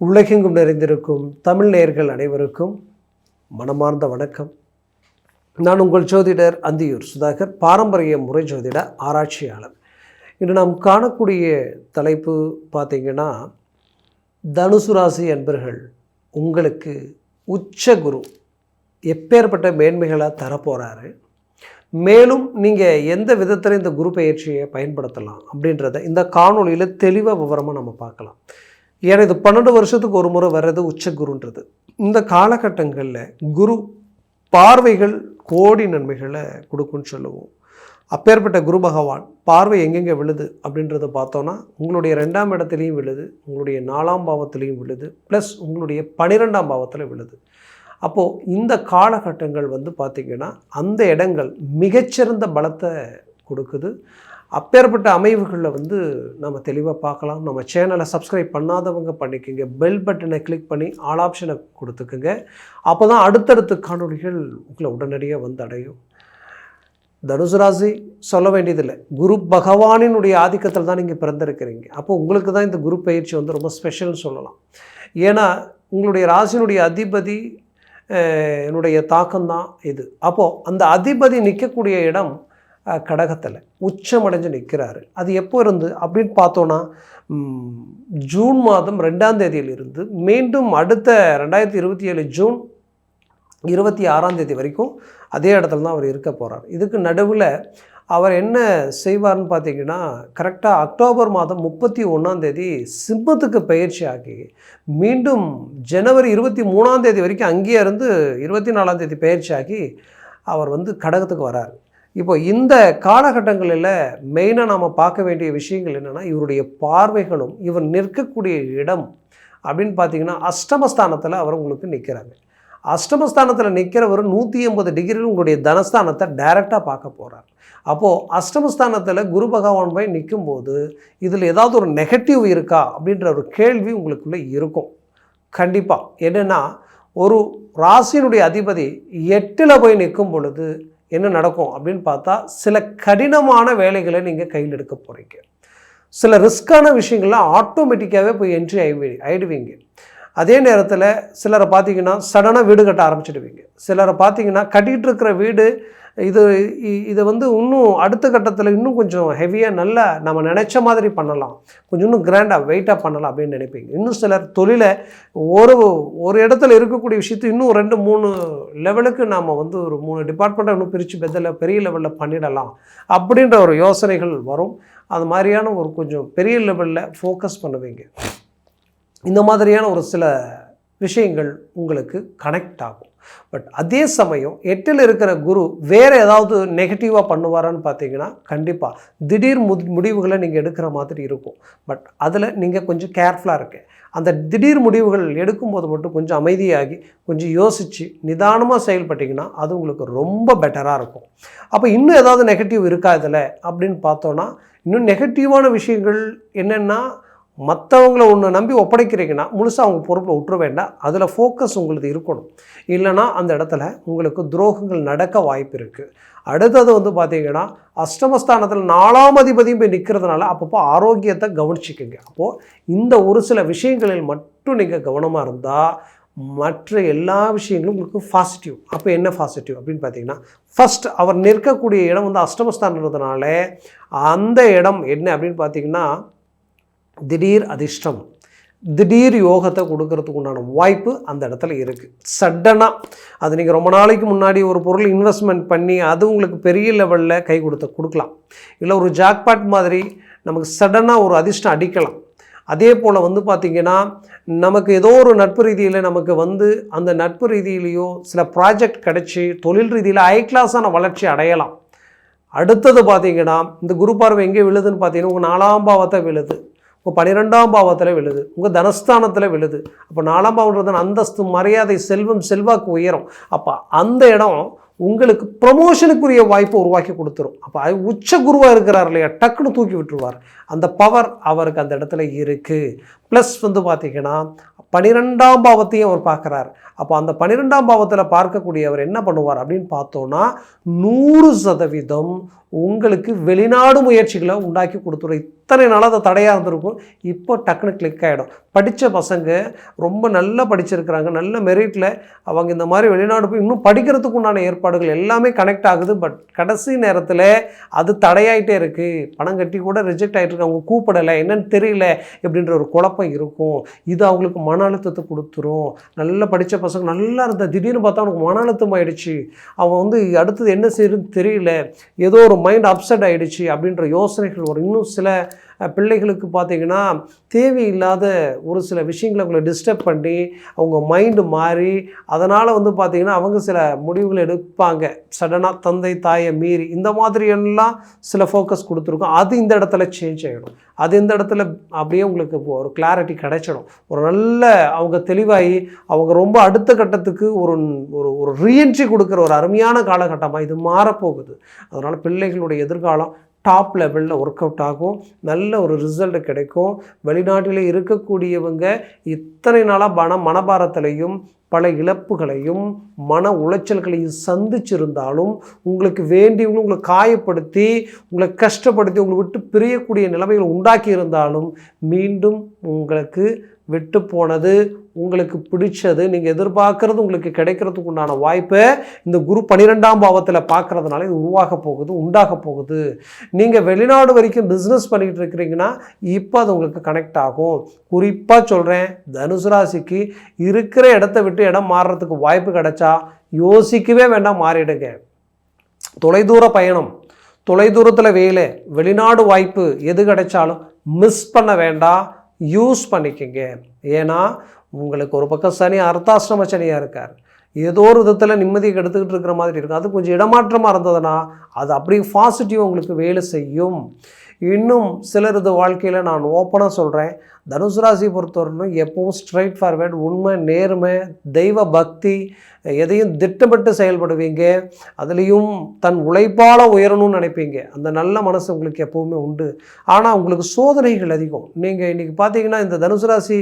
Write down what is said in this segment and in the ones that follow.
உலகெங்கும் நிறைந்திருக்கும் தமிழ் நேயர்கள் அனைவருக்கும் மனமார்ந்த வணக்கம். நான் உங்கள் ஜோதிடர் அந்தியூர் சுதாகர், பாரம்பரிய முறை ஜோதிட ஆராய்ச்சியாளர். இன்று நாம் காணக்கூடிய தலைப்பு பார்த்திங்கன்னா, தனுசு ராசி அன்பர்கள் உங்களுக்கு உச்ச குரு எப்பேற்பட்ட மேன்மைகளை தரப்போகிறாரு, மேலும் நீங்கள் எந்த விதத்தில் இந்த குரு பயிற்சியை பயன்படுத்தலாம் அப்படின்றத இந்த காணொலியில் தெளிவாக விவரமாக நம்ம பார்க்கலாம். ஏன்னா இது 12 வருஷத்துக்கு ஒரு முறை வர்றது உச்ச குருன்றது. இந்த காலகட்டங்களில் குரு பார்வைகள் கோடி நன்மைகளை கொடுக்குன்னு சொல்லுவோம். அப்பேற்பட்ட குரு பகவான் பார்வை எங்கெங்கே விழுது அப்படின்றத பார்த்தோன்னா, உங்களுடைய 2ஆம் இடத்துலையும் விழுது, உங்களுடைய 4ஆம் பாவத்துலேயும் விழுது, ப்ளஸ் உங்களுடைய 12ஆம் பாவத்தில் விழுது. அப்போது இந்த காலகட்டங்கள் பார்த்திங்கன்னா அந்த இடங்கள் மிகச்சிறந்த பலத்தை கொடுக்குது. அப்பேற்பட்ட அமைவுகளில் நம்ம தெளிவாக பார்க்கலாம். நம்ம சேனலை சப்ஸ்கிரைப் பண்ணாதவங்க பண்ணிக்கோங்க, பெல் பட்டனை கிளிக் பண்ணி ஆல் ஆப்ஷனை கொடுத்துக்குங்க. அப்போ தான் அடுத்தடுத்த காணொலிகள் உங்களை உடனடியாக அடையும். தனுசு ராசி சொல்ல வேண்டியதில்லை, குரு பகவானினுடைய ஆதிக்கத்தில் தான் நீங்கள் பிறந்திருக்கிறீங்க. அப்போ உங்களுக்கு தான் இந்த குரு பயிற்சி ரொம்ப ஸ்பெஷல்னு சொல்லலாம். ஏன்னா உங்களுடைய ராசியினுடைய அதிபதி என்னுடைய தாக்கம்தான் இது. அப்போது அந்த அதிபதி நிற்கக்கூடிய இடம் கடகத்தில் உச்சமடைஞ்சு நிற்கிறாரு. அது எப்போ இருந்து அப்படின்னு பார்த்தோன்னா, ஜூன் மாதம் 2ஆம் தேதியிலிருந்து மீண்டும் அடுத்த 2027 ஜூன் 26ஆம் தேதி வரைக்கும் அதே இடத்துல தான் அவர் இருக்க போகிறார். இதுக்கு நடுவில் அவர் என்ன செய்வார்னு பார்த்தீங்கன்னா, கரெக்டாக அக்டோபர் மாதம் 31ஆம் தேதி சிம்மத்துக்கு பயிற்சி ஆகி மீண்டும் ஜனவரி 23ஆம் தேதி வரைக்கும் அங்கேயே இருந்து 24ஆம் தேதி பயிற்சி ஆகி அவர் கடகத்துக்கு வரார். இப்போ இந்த காலகட்டங்களில் மெயினாக நாம் பார்க்க வேண்டிய விஷயங்கள் என்னென்னா, இவருடைய பார்வைகளும் இவர் நிற்கக்கூடிய இடம் அப்படின்னு பார்த்திங்கன்னா, அஷ்டமஸ்தானத்தில் அவர் உங்களுக்கு நிற்கிறாங்க. அஷ்டமஸ்தானத்தில் நிற்கிறவர் 180 டிகிரியில் உங்களுடைய தனஸ்தானத்தை டைரெக்டாக பார்க்க போகிறார். அப்போது அஷ்டமஸ்தானத்தில் குரு பகவான் போய் நிற்கும்போது இதில் ஏதாவது ஒரு நெகட்டிவ் இருக்கா அப்படின்ற ஒரு கேள்வி உங்களுக்குள்ளே இருக்கும். கண்டிப்பாக என்னென்னா, ஒரு ராசியினுடைய அதிபதி 8ல் போய் நிற்கும் பொழுது என்ன நடக்கும் அப்படின்னு பார்த்தா, சில கடினமான வேலைகளை நீங்கள் கையில் எடுக்க போகிறீங்க. சில ரிஸ்க்கான விஷயங்கள்லாம் ஆட்டோமேட்டிக்காகவே போய் என்ட்ரி ஆகிடுவீங்க. அதே நேரத்தில் சிலரை பார்த்திங்கன்னா சடனாக வீடு கட்ட ஆரம்பிச்சிடுவீங்க. சிலரை பார்த்திங்கன்னா கட்டிகிட்டு இருக்கிற வீடு இதை இன்னும் அடுத்த கட்டத்தில் இன்னும் கொஞ்சம் ஹெவியாக நல்லா நம்ம நினச்ச மாதிரி பண்ணலாம், கொஞ்சம் இன்னும் கிராண்டாக வெயிட்டாக பண்ணலாம் அப்படின்னு நினைப்பீங்க. இன்னும் சிலர் தொழிலை ஒரு இடத்துல இருக்கக்கூடிய விஷயத்தை இன்னும் 2-3 லெவலுக்கு நாம் ஒரு 3 டிபார்ட்மெண்ட்டை இன்னும் பிரித்து பெரிய லெவலில் பண்ணிடலாம் அப்படின்ற ஒரு யோசனைகள் வரும். அது மாதிரியான ஒரு கொஞ்சம் பெரிய லெவலில் ஃபோக்கஸ் பண்ணுவீங்க. இந்த மாதிரியான ஒரு சில விஷயங்கள் உங்களுக்கு கனெக்ட் ஆகும். பட் அதே சமயம் 8ல் இருக்கிற குரு வேறு ஏதாவது நெகட்டிவாக பண்ணுவாரான்னு பார்த்தீங்கன்னா, கண்டிப்பாக திடீர் முடிவுகளை நீங்கள் எடுக்கிற மாதிரி இருக்கும். பட் அதில் நீங்கள் கொஞ்சம் கேர்ஃபுல்லாக இருக்க. அந்த திடீர் முடிவுகள் எடுக்கும்போது மட்டும் கொஞ்சம் அமைதியாகி கொஞ்சம் யோசித்து நிதானமாக செயல்பட்டிங்கன்னா அது உங்களுக்கு ரொம்ப பெட்டராக இருக்கும். அப்போ இன்னும் ஏதாவது நெகட்டிவ் இருக்கா இதில் அப்படின்னு பார்த்தோன்னா, இன்னும் நெகட்டிவான விஷயங்கள் என்னென்னா, மற்றவங்கள ஒன்று நம்பி ஒப்படைக்கிறீங்கன்னா முழுசாக அவங்க பொறுப்பில் விட்டுற வேண்டாம். அதில் ஃபோக்கஸ் உங்களுக்கு இருக்கணும். இல்லைனா அந்த இடத்துல உங்களுக்கு துரோகங்கள் நடக்க வாய்ப்பு இருக்குது. அடுத்தது பார்த்திங்கன்னா, அஷ்டமஸ்தானத்தில் 4ஆம் அதிபதியும் போய் நிற்கிறதுனால அப்பப்போ ஆரோக்கியத்தை கவனிச்சிக்கோங்க. அப்போது இந்த ஒரு சில விஷயங்களில் மட்டும் நீங்கள் கவனமாக இருந்தால் மற்ற எல்லா விஷயங்களும் உங்களுக்கு பாசிட்டிவ். அப்போ என்ன பாசிட்டிவ் அப்படின்னு பார்த்தீங்கன்னா, ஃபஸ்ட் அவர் நிற்கக்கூடிய இடம் அஷ்டமஸ்தானன்றதுனால அந்த இடம் என்ன அப்படின்னு பார்த்தீங்கன்னா, திடீர் அதிர்ஷ்டம், திடீர் யோகத்தை கொடுக்கறதுக்கு உண்டான வாய்ப்பு அந்த இடத்துல இருக்குது. சடனாக அது நீங்கள் ரொம்ப நாளைக்கு முன்னாடி ஒரு பொருள் இன்வெஸ்ட்மெண்ட் பண்ணி அது உங்களுக்கு பெரிய லெவலில் கை கொடுக்கலாம். இல்லை ஒரு ஜாக்பாட் மாதிரி நமக்கு சடனாக ஒரு அதிர்ஷ்டம் அடிக்கலாம். அதே போல் பார்த்திங்கன்னா, நமக்கு ஏதோ ஒரு நட்பு ரீதியில் நமக்கு அந்த நட்பு ரீதியிலையோ சில ப்ராஜெக்ட் கிடச்சி தொழில் ரீதியில் ஹை கிளாஸான வளர்ச்சி அடையலாம். அடுத்தது பார்த்திங்கன்னா, இந்த குரு பார்வை எங்கே விழுதுன்னு பார்த்தீங்கன்னா, உங்கள் 4ஆம் பாவத்தை விழுது, உங்கள் 12ஆம் பாவத்தில் விழுது, உங்கள் தனஸ்தானத்தில் விழுது. அப்போ 4ஆம் பாவன்றது அந்தஸ்து, மரியாதை, செல்வம், செல்வாக்கு உயரும். அப்போ அந்த இடம் உங்களுக்கு ப்ரமோஷனுக்குரிய வாய்ப்பை உருவாக்கி கொடுத்துரும். அப்போ உச்ச குருவாக இருக்கிறார் இல்லையா, டக்குன்னு தூக்கி விட்டுருவார். அந்த பவர் அவருக்கு அந்த இடத்துல இருக்குது. ப்ளஸ் பார்த்திங்கன்னா 12ஆம் பாவத்தையும் அவர் பார்க்குறார். அப்போ அந்த 12ஆம் பாவத்தில் பார்க்கக்கூடியவர் என்ன பண்ணுவார் அப்படின்னு பார்த்தோன்னா, 100% உங்களுக்கு வெளிநாடு முயற்சிகளை உண்டாக்கி கொடுத்துரும். இத்தனை நாள் அது தடையாக இருந்திருக்கும், இப்போ டக்குன்னு கிளிக் ஆகிடும். படித்த பசங்க ரொம்ப நல்லா படிச்சிருக்கிறாங்க, நல்ல மெரிட்டில் அவங்க இந்த மாதிரி வெளிநாடு போய் இன்னும் படிக்கிறதுக்கு உண்டான ஏற்பாடுகள் எல்லாமே கனெக்ட் ஆகுது. பட் கடைசி நேரத்தில் அது தடையாயிட்டே இருக்குது. பணம் கட்டி கூட ரிஜெக்ட் ஆகிட்டு இருக்கு, அவங்க கூப்பிடலை, என்னன்னு தெரியல அப்படின்ற ஒரு குழப்பம் இருக்கும். இது அவங்களுக்கு மன அழுத்தத்தை கொடுத்துரும். நல்லா படித்த பசங்க நல்லா இருந்த திடீர்னு பார்த்தா அவனுக்கு மன அழுத்தம் ஆகிடுச்சு, அவன் வந்து அடுத்தது என்ன செய்யுதுன்னு தெரியல, ஏதோ ஒரு மைண்ட் அப்செட் ஆகிடுச்சு அப்படின்ற யோசனைகள் வரும். இன்னும் சில பிள்ளைகளுக்கு பார்த்திங்கன்னா தேவையில்லாத ஒரு சில விஷயங்களை அவங்கள டிஸ்டர்ப் பண்ணி அவங்க மைண்டு மாறி அதனால் வந்து பார்த்திங்கன்னா அவங்க சில முடிவுகள் எடுப்பாங்க சடனாக, தந்தை தாயை மீறி. இந்த மாதிரியெல்லாம் சில ஃபோக்கஸ் கொடுத்துருக்கோம். அது இந்த இடத்துல சேஞ்ச் ஆகிடும். அது இந்த இடத்துல அப்படியே உங்களுக்கு ஒரு கிளாரிட்டி கிடைச்சிடும். ஒரு நல்ல அவங்க தெளிவாகி அவங்க ரொம்ப அடுத்த கட்டத்துக்கு ஒரு ஒரு ரீஎன்ட்ரி கொடுக்குற ஒரு அருமையான காலகட்டமாக இது மாறப்போகுது. அதனால் பிள்ளைகளுடைய எதிர்காலம் டாப் லெவலில் ஒர்க் அவுட் ஆகும், நல்ல ஒரு ரிசல்ட் கிடைக்கும். வெளிநாட்டில் இருக்கக்கூடியவங்க இத்தனை நாளாக மனபாரத்திலையும் பல இழப்புகளையும் மன உளைச்சல்களையும் சந்திச்சிருந்தாலும் உங்களுக்கு வேண்டியவங்களும் உங்களை காயப்படுத்தி உங்களை கஷ்டப்படுத்தி உங்களை விட்டு பிரியக்கூடிய நிலைமைகளை உண்டாக்கி இருந்தாலும் மீண்டும் உங்களுக்கு விட்டு போனது, உங்களுக்கு பிடிச்சது, நீங்கள் எதிர்பார்க்கறது உங்களுக்கு கிடைக்கிறதுக்கு உண்டான வாய்ப்பை இந்த குரு 12ஆம் பாவத்தில் பார்க்குறதுனால இது உருவாக போகுது, உண்டாக போகுது. நீங்கள் வெளிநாடு வரைக்கும் பிஸ்னஸ் பண்ணிகிட்டு இருக்கிறீங்கன்னா இப்போ அது உங்களுக்கு கனெக்ட் ஆகும். குறிப்பாக சொல்கிறேன், தனுசு ராசிக்கு இருக்கிற இடத்த விட்டு இடம் மாறுறதுக்கு வாய்ப்பு கிடைச்சா யோசிக்கவே வேண்டாம், மாறிடுங்க. தொலைதூர பயணம், தொலைதூரத்தில் வேலை, வெளிநாடு வாய்ப்பு எது கிடைச்சாலும் மிஸ் பண்ண வேண்டாம், யூஸ் பண்ணிக்கங்க. ஏன்னா உங்களுக்கு ஒரு பக்கம் சனி அர்த்தாஷ்டம சனியாக இருக்கார், ஏதோ ஒரு விதத்தில் நிம்மதியை எடுத்துக்கிட்டு இருக்கிற மாதிரி இருக்கும். அது கொஞ்சம் இடமாற்றமாக இருந்ததுன்னா அது அப்படி பாசிட்டிவ் உங்களுக்கு வேலை செய்யும். இன்னும் சிலரது வாழ்க்கையில் நான் ஓப்பனாக சொல்கிறேன், தனுசு ராசி பொறுத்தவரைக்கும் எப்பவும் ஸ்ட்ரைட் ஃபார்வேர்டு, உண்மை, நேர்மை, தெய்வ பக்தி, எதையும் திட்டமிட்டு செயல்படுவீங்க. அதுலேயும் தன் உழைப்பால் உயரணும்னு நினைப்பீங்க. அந்த நல்ல மனசு உங்களுக்கு எப்போவுமே உண்டு. ஆனால் உங்களுக்கு சோதனைகள் அதிகம். நீங்கள் இன்றைக்கி பார்த்தீங்கன்னா இந்த தனுசு ராசி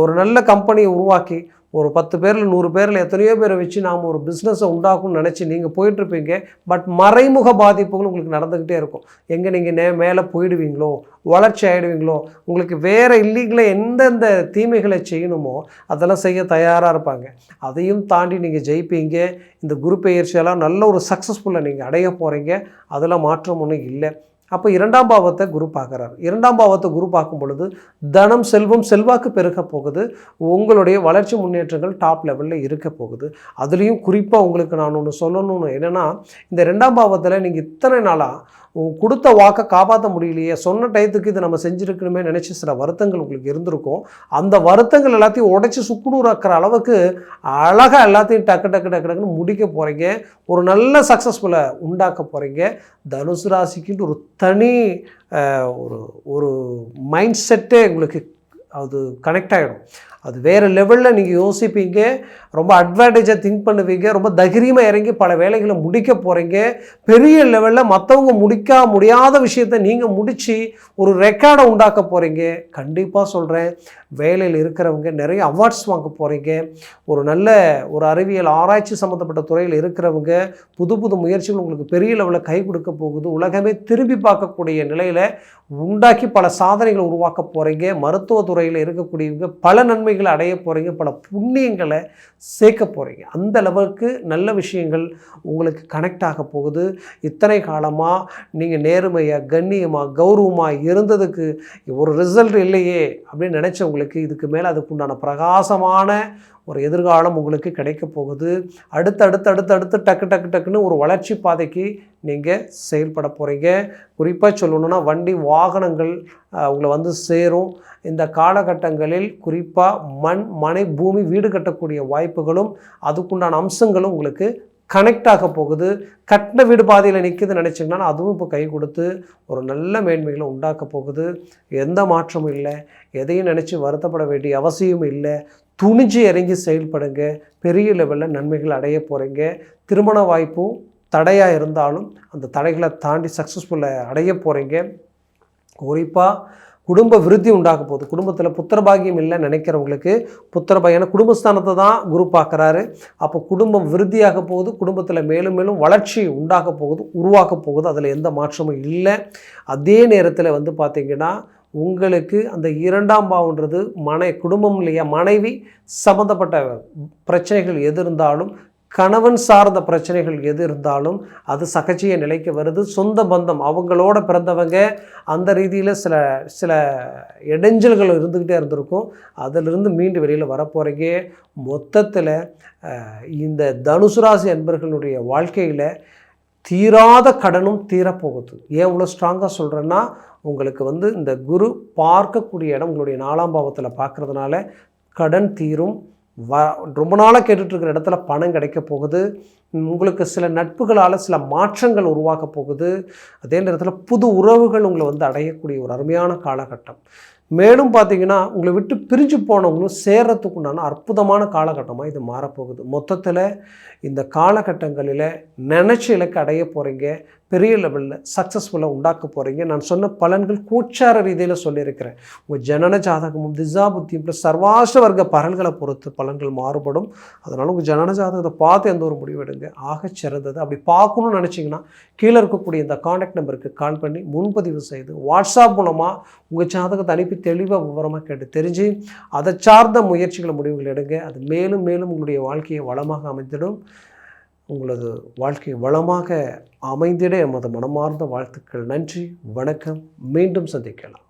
ஒரு நல்ல கம்பெனியை உருவாக்கி ஒரு 10 பேரில் 100 பேரில் எத்தனையோ பேரை வச்சு நாம் ஒரு பிஸ்னஸை உண்டாக்கும்னு நினச்சி நீங்கள் போயிட்டுருப்பீங்க. பட் மறைமுக பாதிப்புகள் உங்களுக்கு நடந்துக்கிட்டே இருக்கும். எங்கே நீங்கள் மேலே போயிடுவீங்களோ, வளர்ச்சி ஆகிடுவீங்களோ, உங்களுக்கு வேறு இல்லீகலாக எந்தெந்த தீமைகளை செய்யணுமோ அதெல்லாம் செய்ய தயாராக இருப்பாங்க. அதையும் தாண்டி நீங்கள் ஜெயிப்பீங்க. இந்த குரு பெயர்ச்சியெல்லாம் நல்ல ஒரு சக்ஸஸ்ஃபுல்லாக நீங்கள் அடைய போகிறீங்க. அதில் மாற்றம் ஒன்றும் இல்லை. அப்போ 2ஆம் பாவத்தை குரு பார்க்குறாரு. 2ஆம் பாவத்தை குரு பார்க்கும் பொழுது தனம், செல்வம், செல்வாக்கு பெருக போகுது. உங்களுடைய வளர்ச்சி முன்னேற்றங்கள் டாப் லெவலில் இருக்க போகுது. அதுலேயும் குறிப்பாக உங்களுக்கு நான் ஒன்று சொல்லணும்னு என்னென்னா, இந்த 2ஆம் பாவத்தில் நீங்கள் இத்தனை நாளாக கொடுத்த வாக்கை காப்பாற்ற முடியலையே, சொன்ன டயத்துக்கு இதை நம்ம செஞ்சுருக்கணுமே நினச்சி சில வருத்தங்கள் உங்களுக்கு இருந்திருக்கும். அந்த வருத்தங்கள் எல்லாத்தையும் உடைச்சி சுக்குநூறாக்குற அளவுக்கு அழகாக எல்லாத்தையும் டக்கு டக்கு டக்கு டக்குன்னு முடிக்க போகிறீங்க. ஒரு நல்ல சக்ஸஸ்ஃபுல்லை உண்டாக்க போகிறீங்க. தனுசு ராசிக்குன்னு ஒரு தனி ஒரு மைண்ட் செட்டே உங்களுக்கு அது கனெக்ட் ஆகிடும். அது வேறு லெவலில் நீங்கள் யோசிப்பீங்க, ரொம்ப அட்வான்டேஜாக திங்க் பண்ணுவீங்க, ரொம்ப தைரியமாக இறங்கி பல வேலைகளை முடிக்க போகிறீங்க. பெரிய லெவலில் மற்றவங்க முடியாத விஷயத்தை நீங்கள் முடித்து ஒரு ரெக்கார்டை உண்டாக்க போகிறீங்க. கண்டிப்பாக சொல்கிறேன், வேலையில் இருக்கிறவங்க நிறைய அவார்ட்ஸ் வாங்க போகிறீங்க. ஒரு நல்ல ஒரு அறிவியல் ஆராய்ச்சி சம்மந்தப்பட்ட துறையில் இருக்கிறவங்க புது புது முயற்சிகள் உங்களுக்கு பெரிய லெவலில் கை கொடுக்க போகுது. உலகமே திரும்பி பார்க்கக்கூடிய நிலையில் உண்டாக்கி பல சாதனைகளை உருவாக்க போகிறீங்க. மருத்துவத்துறையில் இருக்கக்கூடியவங்க பல நன்மைகளை அடைய போகிறீங்க, பல புண்ணியங்களை சேர்க்க போகிறீங்க. அந்த லெவலுக்கு நல்ல விஷயங்கள் உங்களுக்கு கனெக்ட் ஆக போகுது. இத்தனை காலமாக நீங்கள் நேர்மையாக, கண்ணியமாக, கௌரவமாக இருந்ததுக்கு ஒரு ரிசல்ட் இல்லையே அப்படின்னு நினச்சவங்களுக்கு இதுக்கு மேலே அதுக்குண்டான பிரகாசமான ஒரு எதிர்காலம் உங்களுக்கு கிடைக்க போகுது. அடுத்து டக்கு டக்கு டக்குன்னு ஒரு வளர்ச்சி பாதைக்கு நீங்கள் செயல்பட போகிறீங்க. குறிப்பாக சொல்லணுன்னா வண்டி வாகனங்கள் உங்களை வந்து சேரும். இந்த காலகட்டங்களில் குறிப்பாக மனை, பூமி, வீடு கட்டக்கூடிய வாய்ப்புகளும் அதுக்குண்டான அம்சங்களும் உங்களுக்கு கனெக்ட் ஆக போகுது. கட்டின வீடு பாதையில் நிற்குதுன்னு நினச்சிங்கன்னா அதுவும் இப்போ கை கொடுத்து ஒரு நல்ல மேன்மைகளை உண்டாக்க போகுது. எந்த மாற்றமும் இல்லை, எதையும் நினச்சி வருத்தப்பட வேண்டிய அவசியம் இல்லை. துணிஞ்சு இறங்கி செயல்படுங்க, பெரிய லெவலில் நன்மைகள் அடைய போகிறீங்க. திருமண வாய்ப்பும் தடையாக இருந்தாலும் அந்த தடைகளை தாண்டி சக்ஸஸ்ஃபுல்லாக அடைய போகிறீங்க. குறிப்பாக குடும்ப விருத்தி உண்டாக போகுது. குடும்பத்தில் புத்திரபாகியம் இல்லைன்னு நினைக்கிறவங்களுக்கு புத்திரபாகியம், குடும்பஸ்தானத்தை தான் குரு பார்க்குறாரு. அப்போ குடும்பம் விருத்தியாக போகுது, குடும்பத்தில் மேலும் மேலும் வளர்ச்சி உண்டாக போகுது, உருவாக்க போகுது. அதில் எந்த மாற்றமும் இல்லை. அதே நேரத்தில் வந்து பார்த்திங்கன்னா உங்களுக்கு அந்த 2ஆம் பாவம்ன்றது குடும்பம் இல்லையா, மனைவி சம்மந்தப்பட்ட பிரச்சனைகள் எது இருந்தாலும், கணவன் சார்ந்த பிரச்சனைகள் எது இருந்தாலும் அது சகஜிய நிலைக்கு வருது. சொந்த பந்தம் அவங்களோட பிறந்தவங்க அந்த ரீதியில் சில இடைஞ்சல்கள் இருந்துக்கிட்டே இருந்திருக்கும். அதிலிருந்து மீண்டு வெளியில் வரப்போகிறீங்க. மொத்தத்தில் இந்த தனுசு ராசி அன்பர்களுடைய வாழ்க்கையில் தீராத கடனும் தீரப்போகுது. ஏன் இவ்வளோ ஸ்ட்ராங்காக சொல்கிறேன்னா, உங்களுக்கு வந்து இந்த குரு பார்க்கக்கூடிய இடம் உங்களுடைய 4ஆம் பாவத்தில் பார்க்குறதுனால கடன் தீரும். ரொம்ப நாளாக கேட்டுட்ருக்கிற இடத்துல பணம் கிடைக்க போகுது. உங்களுக்கு சில நட்புகளால் சில மாற்றங்கள் உருவாக்க போகுது. அதே நேரத்தில் புது உறவுகள் உங்களை வந்து அடையக்கூடிய ஒரு அருமையான காலகட்டம். மேலும் பார்த்திங்கன்னா உங்களை விட்டு பிரிஞ்சு போனவங்களும் சேர்றதுக்கு உண்டான அற்புதமான காலகட்டமாக இது மாறப்போகுது. மொத்தத்தில் இந்த காலகட்டங்களில் நினச்ச இலக்கு அடைய போகிறீங்க. பெரிய லெவலில் சக்ஸஸ்ஃபுல்லாக உண்டாக்க போகிறீங்க. நான் சொன்ன பலன்கள் கோச்சார ரீதியில் சொல்லியிருக்கிறேன். உங்கள் ஜனன ஜாதகமும் திசா புத்தியும் ப்ளஸ் சர்வாஷ்ட வர்க்க பலன்களை பொறுத்து பலன்கள் மாறுபடும். அதனால் உங்கள் ஜனன ஜாதகத்தை பார்த்து எந்த ஒரு முடிவெடுங்க. ஆகச் சிறந்தது. அப்படி பார்க்கணும்னு நினச்சிங்கன்னா கீழே இருக்கக்கூடிய இந்த காண்டாக்ட் நம்பருக்கு கால் பண்ணி முன்பதிவு செய்து வாட்ஸ்அப் மூலமாக உங்கள் ஜாதகத்தை அனுப்பி தெளிவாக விவரமாக கேட்டு தெரிஞ்சு அதை சார்ந்த முயற்சிகளை முடிவுகள் எடுங்க. அது மேலும் மேலும் உங்களுடைய வாழ்க்கையை வளமாக அமைந்திடும். உங்களது வாழ்க்கை வளமாக அமைந்திட எமது மனமார்ந்த வாழ்த்துக்கள். நன்றி, வணக்கம். மீண்டும் சந்திக்கலாம்.